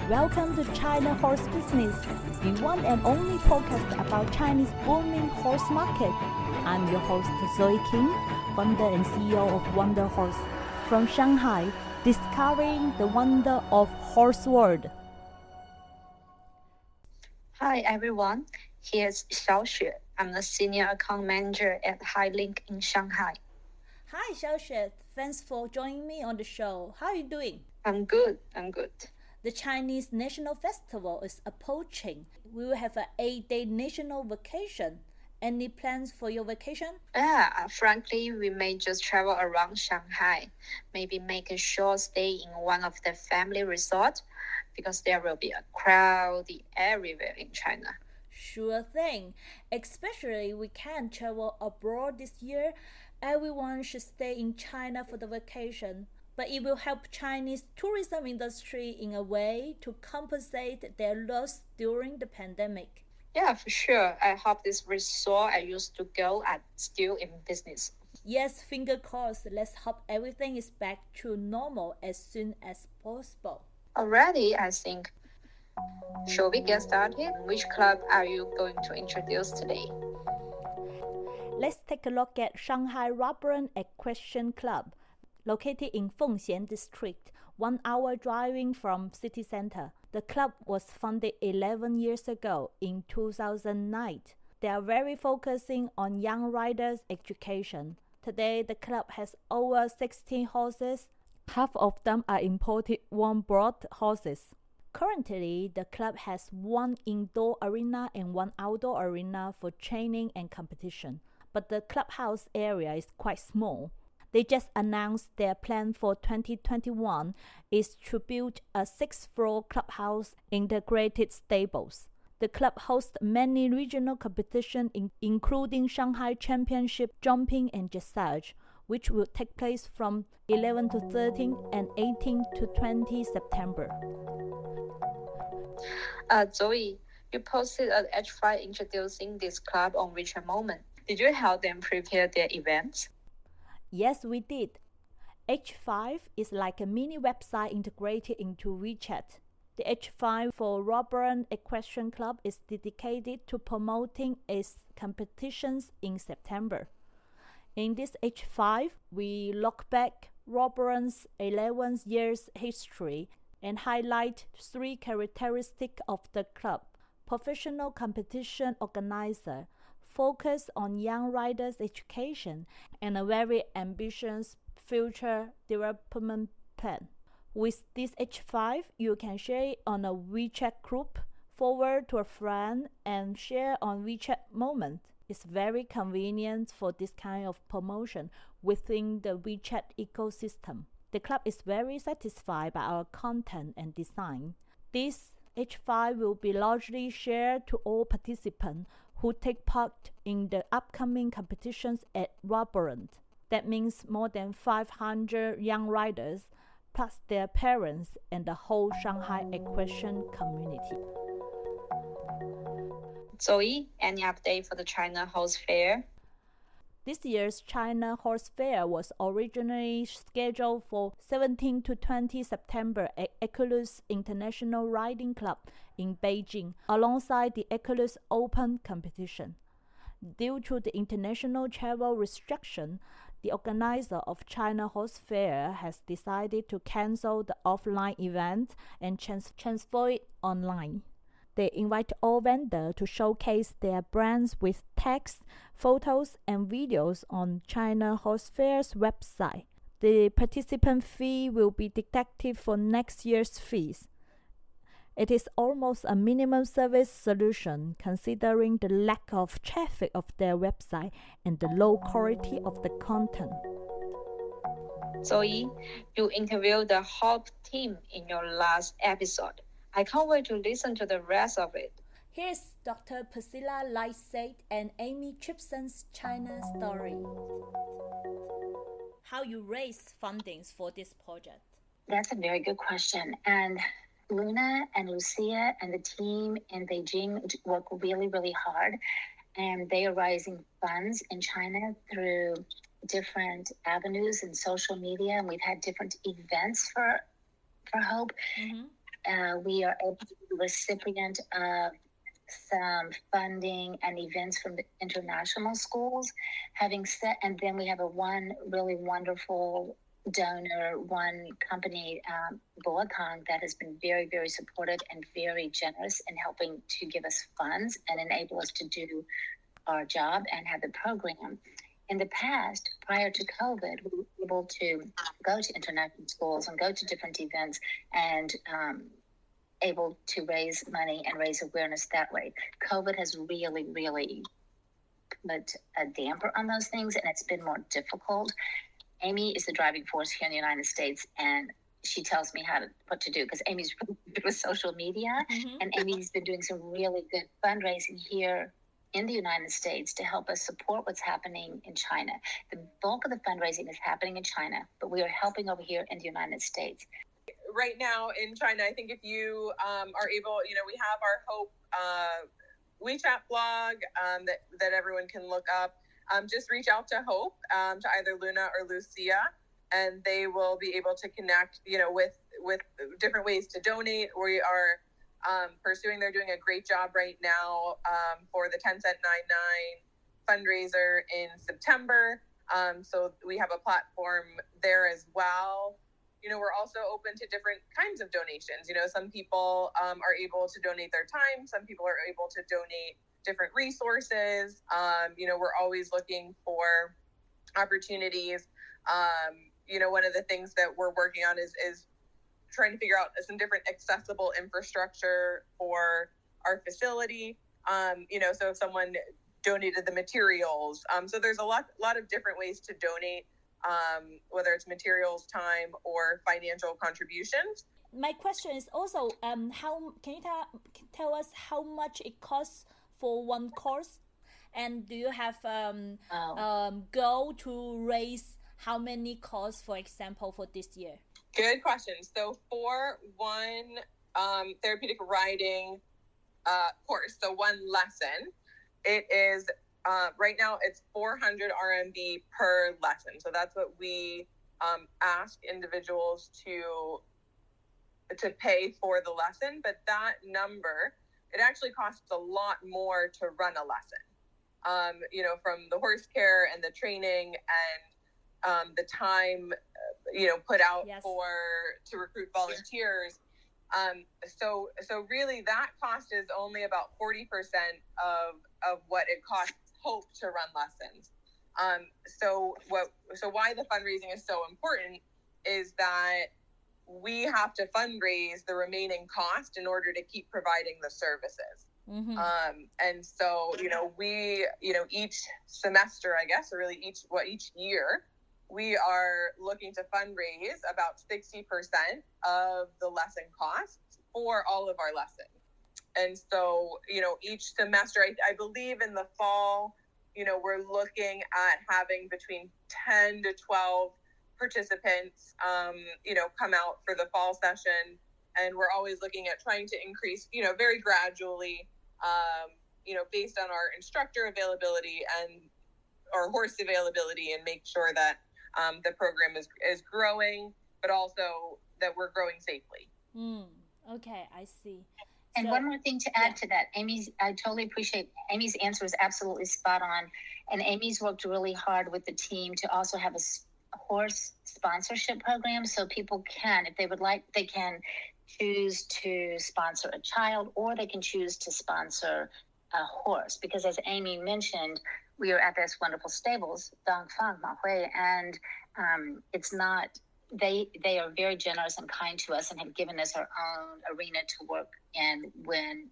Welcome to China Horse Business, the one and only podcast about Chinese booming horse market. I'm your host Zoe King, founder and CEO of Wonder Horse, from Shanghai, discovering the wonder of horse world. Hi everyone, here's Xiaoxue. I'm the Senior Account Manager at Highlink in Shanghai. Hi Xiaoxue, thanks for joining me on the show. How are you doing? I'm good. The Chinese National Festival is approaching. We will have an 8-day national vacation. Any plans for your vacation? Yeah, frankly, we may just travel around Shanghai, maybe make a short stay in one of the family resorts, because there will be a crowd everywhere in China. Sure thing. Especially we can't travel abroad this year. Everyone should stay in China for the vacation. But it will help Chinese tourism industry in a way to compensate their loss during the pandemic. Yeah, for sure. I hope this resort I used to go are still in business. Yes, finger crossed. Let's hope everything is back to normal as soon as possible. Already, I think. Shall we get started? Which club are you going to introduce today? Let's take a look at Shanghai Roborant Equestrian Club, located in Fengxian District, 1 hour driving from city center. The club was founded 11 years ago in 2009. They are very focusing on young riders' education. Today, the club has over 16 horses. Half of them are imported warm-bred horses. Currently, the club has 1 indoor arena and 1 outdoor arena for training and competition, but the clubhouse area is quite small. They just announced their plan for 2021 is to build a 6-floor clubhouse integrated stables. The club hosts many regional competitions including Shanghai Championship Jumping and Dressage, which will take place from 11 to 13 and 18 to 20 September. Zoe, you posted an H5 introducing this club on WeChat Moment. Did you help them prepare their events? Yes, we did. H5 is like a mini website integrated into WeChat. The H5 for Roborant Equestrian Club is dedicated to promoting its competitions in September. In this H5, we look back Roborant's 11 years history and highlight 3 characteristics of the club. Professional competition organizer, focus on young riders' education, and a very ambitious future development plan. With this H5, you can share it on a WeChat group, forward to a friend, and share on WeChat Moment. It's very convenient for this kind of promotion within the WeChat ecosystem. The club is very satisfied by our content and design. This H5 will be largely shared to all participants who take part in the upcoming competitions at Roborant. That means more than 500 young riders, plus their parents and the whole Shanghai equestrian community. Zoe, any update for the China Horse Fair? This year's China Horse Fair was originally scheduled for 17 to 20 September at Equestrian International Riding Club in Beijing, alongside the Equestrian Open competition. Due to the international travel restriction, the organizer of China Horse Fair has decided to cancel the offline event and transfer it online. They invite all vendors to showcase their brands with text, photos, and videos on China Horse Fair's website. The participant fee will be deducted for next year's fees. It is almost a minimum service solution considering the lack of traffic of their website and the low quality of the content. Zoe, you interviewed the whole team in your last episode. I can't wait to listen to the rest of it. Here's Dr. Priscilla Lightsey and Amy Tripson's China story. How you raise fundings for this project? That's a very good question. And Luna and Lucia and the team in Beijing work really, really hard. And they are raising funds in China through different avenues and social media. And we've had different events for Hope. Mm-hmm. we are able to be the recipient of some funding and events from the international schools. And then we have one really wonderful donor, one company, Boakong, that has been very, very supportive and very generous in helping to give us funds and enable us to do our job and have the program. In the past, prior to COVID, we were able to go to international schools and go to different events and able to raise money and raise awareness that way. COVID has really, really put a damper on those things, and it's been more difficult. Amy is the driving force here in the United States, and she tells me what to do, because Amy's really good with social media, and Amy's been doing some really good fundraising here in the United States to help us support what's happening in China. The bulk of the fundraising is happening in China, but we are helping over here in the United States. Right now in China, I think if you are able, we have our Hope WeChat blog that everyone can look up. Just reach out to Hope, to either Luna or Lucia, and they will be able to connect, with different ways to donate. We are they're doing a great job right now for the 10 cent 99 fundraiser in September. So we have a platform there as well. We're also open to different kinds of donations. Some people are able to donate their time. Some people are able to donate different resources. We're always looking for opportunities. One of the things that we're working on is trying to figure out some different accessible infrastructure for our facility. So if someone donated the materials, so there's a lot of different ways to donate, whether it's materials, time, or financial contributions. My question is also, how can you tell us how much it costs for one course, and do you have goal to raise how many courses, for example, for this year? Good question. So for one therapeutic riding course, so one lesson, it is right now it's 400 RMB per lesson. So that's what we ask individuals to pay for the lesson. But that number, it actually costs a lot more to run a lesson. From the horse care and the training and the time, put out yes. to recruit volunteers. So really that cost is only about 40% of what it costs Hope to run lessons. So why the fundraising is so important is that we have to fundraise the remaining cost in order to keep providing the services. Mm-hmm. And so, we, each semester, I guess, or really each year, we are looking to fundraise about 60% of the lesson costs for all of our lessons. And so, each semester, I believe in the fall, we're looking at having between 10 to 12 participants, come out for the fall session. And we're always looking at trying to increase, very gradually, based on our instructor availability and our horse availability, and make sure that the program is growing, but also that we're growing safely. Okay, I see. And one more thing to add to that, I totally appreciate Amy's answer is absolutely spot on. And Amy's worked really hard with the team to also have a horse sponsorship program. So people can, if they would like, they can choose to sponsor a child, or they can choose to sponsor a horse. Because as Amy mentioned, we are at this wonderful stables, Dongfang Mahui, and it's not, they are very generous and kind to us and have given us our own arena to work in when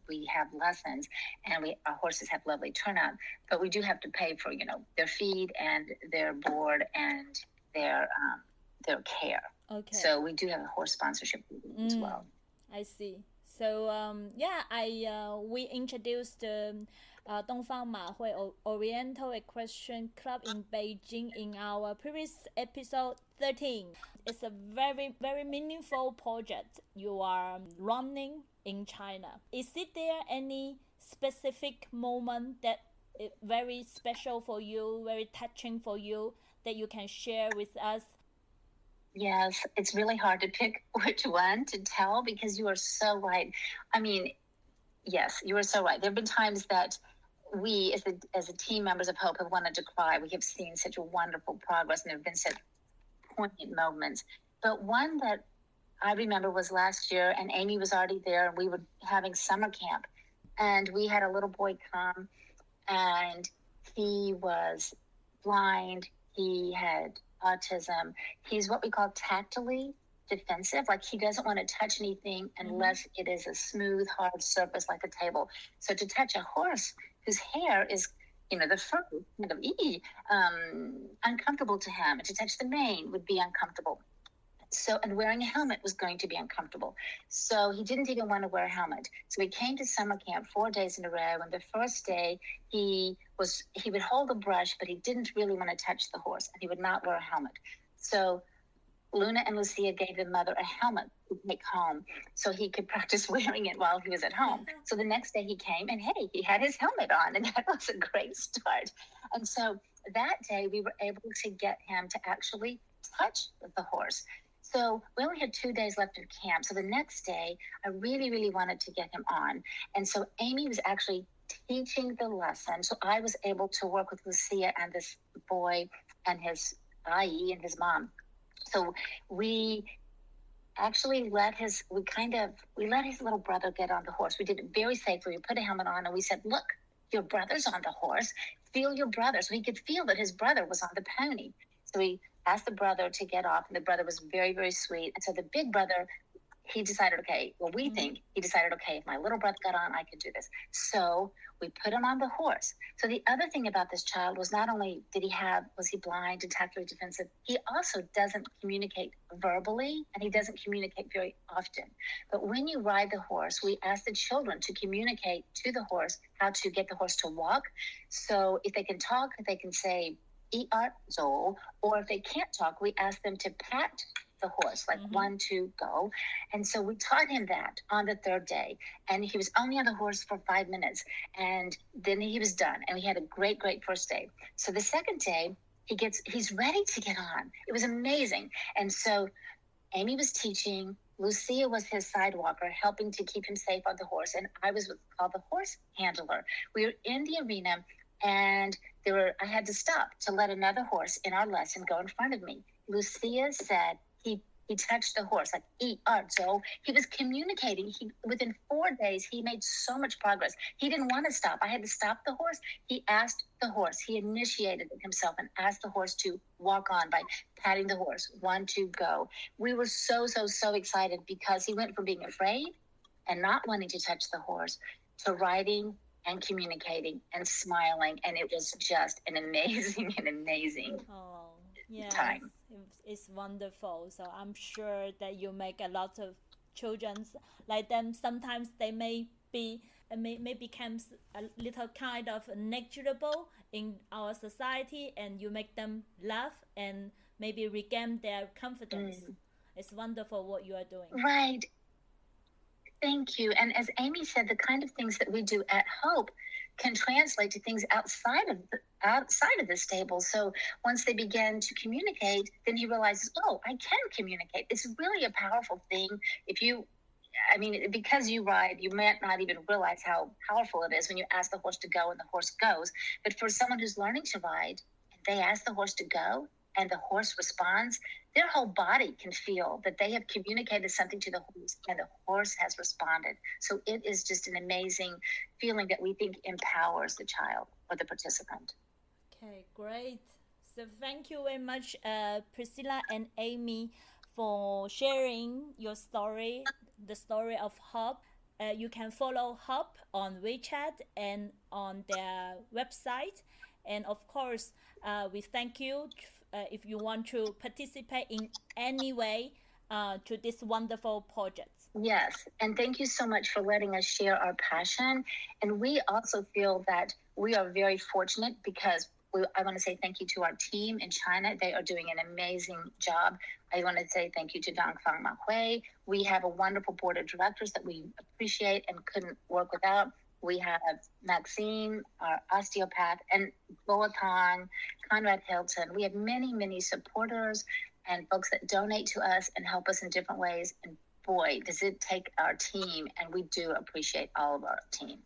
we have lessons, and our horses have lovely turnout. But we do have to pay for, their feed and their board and their care. Okay. So we do have a horse sponsorship as well. I see. So we introduced Dongfang Mahui Oriental Equestrian Club in Beijing in our previous episode 13. It's a very, very meaningful project you are running in China. Is there any specific moment that is very special for you, very touching for you, that you can share with us? Yes, it's really hard to pick which one to tell because you are so right. I mean, yes, you are so right. There have been times that we, as a team members of Hope, have wanted to cry. We have seen such a wonderful progress, and there have been such poignant moments. But one that I remember was last year, and Amy was already there, and we were having summer camp, and we had a little boy come, and he was blind. He had autism. He's what we call tactily defensive. Like he doesn't want to touch anything unless it is a smooth, hard surface like a table. So to touch a horse whose hair is, the fur kind of uncomfortable to him, and to touch the mane would be uncomfortable. So, and wearing a helmet was going to be uncomfortable. So he didn't even want to wear a helmet. So he came to summer camp 4 days in a row. And the first day he would hold the brush, but he didn't really want to touch the horse, and he would not wear a helmet. So Luna and Lucia gave the mother a helmet to take home so he could practice wearing it while he was at home. So the next day he came, and hey, he had his helmet on, and that was a great start. And so that day we were able to get him to actually touch the horse. So we only had 2 days left of camp. So the next day, I really, really wanted to get him on. And so Amy was actually teaching the lesson. So I was able to work with Lucia and this boy and his Ai and his mom. So we actually let his little brother get on the horse. We did it very safely. We put a helmet on, and we said, look, your brother's on the horse. Feel your brother. So he could feel that his brother was on the pony. So we asked the brother to get off, and the brother was very, very sweet. And so the big brother, he decided, okay, if my little brother got on, I could do this. So we put him on the horse. So the other thing about this child was not only was he blind and tactily defensive, he also doesn't communicate verbally, and he doesn't communicate very often. But when you ride the horse, we ask the children to communicate to the horse how to get the horse to walk. So if they can talk, they can say, "or if they can't talk, we ask them to pat the horse, like 1, 2, go. And so we taught him that on the third day. And he was only on the horse for 5 minutes. And then he was done. And we had a great, great first day. So the second day, he's ready to get on. It was amazing. And so Amy was teaching. Lucia was his sidewalker, helping to keep him safe on the horse. And I was what's called the horse handler. We were in the arena, and I had to stop to let another horse in our lesson go in front of me. Lucia said he touched the horse, like so he was communicating. Within 4 days, he made so much progress. He didn't want to stop. I had to stop the horse. He asked the horse. He initiated it himself and asked the horse to walk on by patting the horse. 1, 2, go. We were so, so, so excited because he went from being afraid and not wanting to touch the horse to riding and communicating and smiling. And it was just an amazing time. It's wonderful. So I'm sure that you make a lot of children like them. Sometimes they may become a little kind of negligible in our society, and you make them laugh and maybe regain their confidence. It's wonderful what you are doing. Right. Thank you. And as Amy said, the kind of things that we do at Hope can translate to things outside of the stable. So once they begin to communicate, then he realizes, oh, I can communicate. It's really a powerful thing. Because you ride, you might not even realize how powerful it is when you ask the horse to go and the horse goes. But for someone who's learning to ride, and they ask the horse to go and the horse responds, their whole body can feel that they have communicated something to the horse and the horse has responded. So it is just an amazing feeling that we think empowers the child or the participant. Okay, great. So thank you very much, Priscilla and Amy, for sharing your story, the story of Hope. You can follow Hope on WeChat and on their website. And of course, we thank you if you want to participate in any way to this wonderful project. Yes, and thank you so much for letting us share our passion. And we also feel that we are very fortunate because I want to say thank you to our team in China. They are doing an amazing job. I want to say thank you to Dongfang Ma Hui. We have a wonderful board of directors that we appreciate and couldn't work without. We have Maxine, our osteopath, and Boatong, Conrad Hilton. We have many, many supporters and folks that donate to us and help us in different ways. And boy, does it take our team, and we do appreciate all of our team.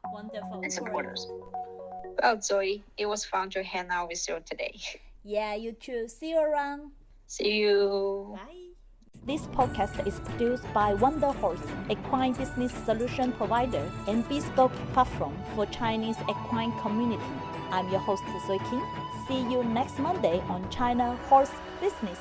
Wonderful. And supporters. Well, Zoe, it was fun to hang out with you today. Yeah, you too. See you around. See you. Bye. This podcast is produced by Wonder Horse, equine business solution provider and bespoke platform for Chinese equine community. I'm your host, Zoe King. See you next Monday on China Horse Business.